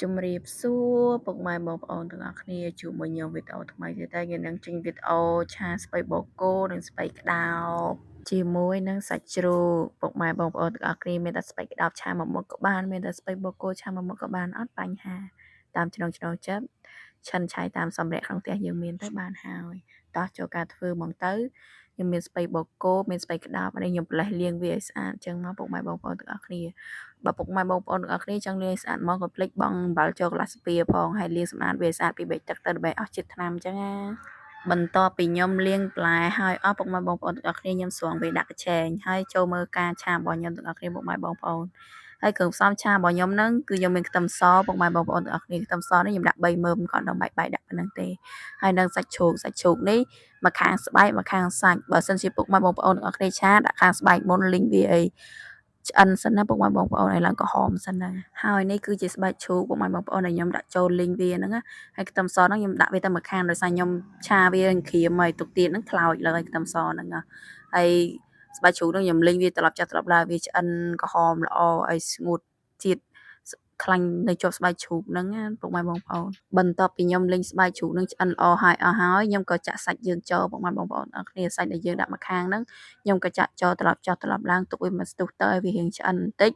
ជំរាបសួរពុកម៉ែបងប្អូនទាំងអស់គ្នាជួបមួយខ្ញុំវីដេអូថ្មីទៀតហើយយើងនឹងចេញវីដេអូឆាស្ពៃបូកគោនិងស្ពៃក្តោបជាមួយនឹងសាច់ជ្រូកពុកម៉ែបងប្អូនទាំងអស់គ្នាមានតែស្ពៃក្តោបឆាមួយមុខក៏បានមានតែស្ពៃបូកគោឆាមួយមុខក៏បានអត់បញ្ហាតាមចំណង់ចំណូលចិត្តឆិនឆៃតាមសម្ភារៈក្នុងផ្ទះយើងមានទៅបានហើយតោះចូលការធ្វើហ្មងទៅខ្ញុំមានស្ពៃបូកគោមានស្ពៃក្តោបនេះខ្ញុំប្រឡេះលាងវាឲ្យស្អាតអញ្ចឹងមកពុកម៉ែបងប្អូនទាំងអស់គ្នាបើពុកម៉ែបងប្អូនទាំងអស់គ្នាចង់លាងស្អាតមកកុំភ្លេចបង់អំបិលចូលកន្លះស្ពាយផងហើយលាងសម្អាតវាស្អាតពីបេចទឹកទៅដើម្បីអស់ជាតិថ្នាំអញ្ចឹងណាបន្ទាប់ពីខ្ញុំលាងបន្លែហើយអស់ពុកម៉ែបងប្អូនទាំងអស់គ្នាខ្ញុំស្រង់វាដាក់កញ្ឆេងហើយចូលមើលការឆារបស់ខ្ញុំទាំងអស់គ្នាពុកម៉ែបងប្អូនហើយគ្រឿងផ្សំឆារបស់ខ្ញុំហ្នឹងគឺខ្ញុំមានខ្ទឹមសពុកម៉ែបងប្អូនទាំងអស់គ្នាខ្ទឹមសនេះខ្ញុំដាក់3មើមគាត់ដល់បែកដាក់ប៉ុណ្្នឹងទេហើយនឹងសាច់ជ្រូកនេះមួយខាងស្បែកមួយខាងសាច់បើសិនជាពុកម៉ែបងប្អូនទាំងអស់គ្នាឆាដាក់ខាងស្បែកមុនលីងវាអីឆ្អិនសិនណាពុកម៉ែបងប្អូនឲ្យឡើងក្រហមសិនហ្នឹងហើយនេះគឺជាស្បែកជ្រូកពុកម៉ែបងប្អូនដែលខ្ញុំដាក់ចូលលីងវាហ្នឹងហើយខ្ទឹមសហ្នឹងខ្ញុំដាក់វាតែមួយខាងដោយសារខ្ញុំឆាវាក្រៀមហើយទុកទៀតហ្នឹងខ្លោចលើខ្ទឹមសហ្នឹងហើយស្បែកជ្រូកហ្នឹងខ្ញុំលីងវាត្រឡប់ចាស់ត្រឡប់ឡើងវាឆ្អិនក្រហមល្អឲ្យស្ងួតជាតិខ្លាញ់នៅជាប់ស្បែកជ្រូកហ្នឹងណាពុកម៉ែបងប្អូនបន្ទាប់ពីខ្ញុំលីងស្បែកជ្រូកហ្នឹងឆ្អិនល្អហើយអស់ហើយខ្ញុំក៏ចាក់សាច់យើងចូលពុកម៉ែបងប្អូនអរគ្នាសាច់ដែលយើងដាក់មកខាងហ្នឹងខ្ញុំក៏ចាក់ចូលត្រឡប់ចុះត្រឡប់ឡើងទុកវាមួយស្ទុះទៅឲ្យវារៀងឆ្អិនបន្តិច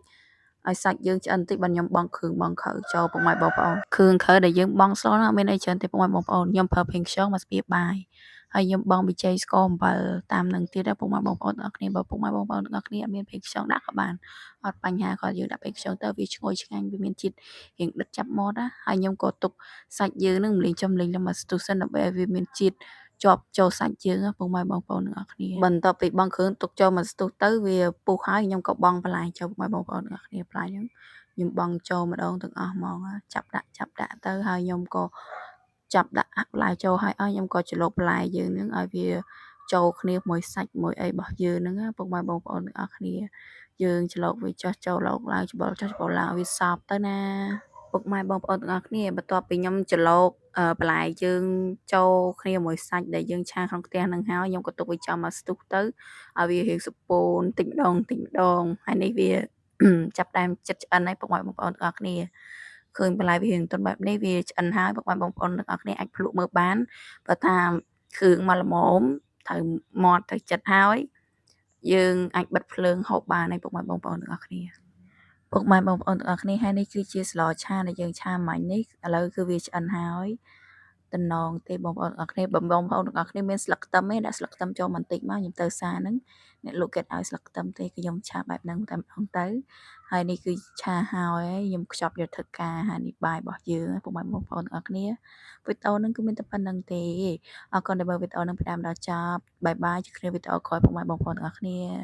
ឲ្យសាច់យើងឆ្អិនបន្តិចបាទខ្ញុំបង់គ្រឿងបង់ខៅចូលពុកម៉ែបងប្អូនគ្រឿងខៅដែលយើងបង់ស្លហ្នឹងអត់មានអីច្រើនទេពុកម៉ែបងប្អូនខ្ញុំប្រើប្រេងខ្យងមួយស្ពាយបាយហើយខ្ញុំបង់ប៊ីចេងស្ករអំបិលតាមនឹងទៀតដែរពុកម៉ែបងប្អូនទាំងអស់គ្នាបើពុកម៉ែបងប្អូនទាំងអស់គ្នាអត់មានប្រេងខ្យងដាក់ក៏បានអត់បញ្ហាគាត់យើងដាក់ប្រេងខ្យងទៅវាឈ្ងុយឆ្ងាញ់វាមានជាតិរៀងដិតចាប់មាត់ណាហើយខ្ញុំក៏ទុកសាច់យើងនឹងលីងចំលីងមកស្ទុះសិនដើម្បីឲ្យវាមានជាតិជាប់ចូលសាច់យើងពុកម៉ែបងប្អូនទាំងអស់គ្នាបន្ទាប់ពីបង់គ្រឿងទុកចូលមកស្ទុះទៅវាពុះហើយខ្ញុំក៏បង់បន្លែចូលពុកម៉ែបងប្អូនទាំងអស់គ្នាបន្លែហ្នឹងខ្ញុំបង់ចូលម្ដងទាំងអស់ហ្មងចាប់ដាក់ទៅហើយខ្ញុំក៏ចាប់ដាក់បន្លែចូលហើយអស់ខ្ញុំក៏ច្រឡូកបន្លែយើងហ្នឹងឲ្យវាចូលគ្នាមួយសាច់មួយអីរបស់យើងហ្នឹងពុកម៉ែបងប្អូនទាំងអស់គ្នាយើងច្រឡូកវាចុះចូលឡោកឡើងច្បល់ចុះច្បល់ឡើងឲ្យវាសព្វទៅណាពុកម៉ែបងប្អូនទាំងអស់គ្នាបន្ទាប់ពីខ្ញុំច្រឡូកបន្លែយើងចូលគ្នាមួយសាច់ដែលយើងឆាក្នុងខ្ទះហ្នឹងហើយខ្ញុំក៏ទុកវាចាំមកស្ទុះទៅឲ្យវារៀងសពូនតិចម្ដងហើយនេះវាចាប់ផ្ដើមចិត្តឆ្អិនហើយពុកម៉ែបងប្អូនទាំងអស់គ្នាឃើញបន្លែវារៀងទន់បែបនេះវាឆ្អិនហើយពុកម៉ែបងប្អូនទាំងអស់គ្នាអាចភ្លក់មើលបានបើថាគ្រឿងមកល្មមត្រូវមាត់ទៅចិត្តហើយយើងអាចបិទភ្លើងហូបបានហើយពុកម៉ែបងប្អូនទាំងអស់គ្នាពុកម៉ែបងប្អូនទាំងអស់គ្នាហើយនេះគឺជាស្លឆាដែលយើងឆាមិញនេះឥឡូវគឺវាឆ្អិនហើយតំណងទេបងប្អូនទាំងអស់គ្នាបើបងប្អូនទាំងអស់គ្នាមានស្លឹកខ្ទឹមទេដាក់ស្លឹកខ្ទឹមចូលបន្តិចមកខ្ញុំទៅសារហ្នឹងអ្នកលក់គេឲ្យស្លឹកខ្ទឹមទេគឺខ្ញុំឆាបែបហ្នឹងតែម្ដងទៅហើយនេះគឺឆាហើយខ្ញុំខ្ចប់យកធ្វើការហើយនេះបាយរបស់យើងពុកម៉ែបងប្អូនទាំងអស់គ្នាវីដេអូហ្នឹងគឺមានតែប៉ុណ្្នឹងទេអរគុណដែលមើលវីដេអូហ្នឹងពីដើមដល់ចប់បាយបាយជួបគ្នាវីដេអូក្រោយពុកម៉ែបងប្អូនទាំងអស់គ្នា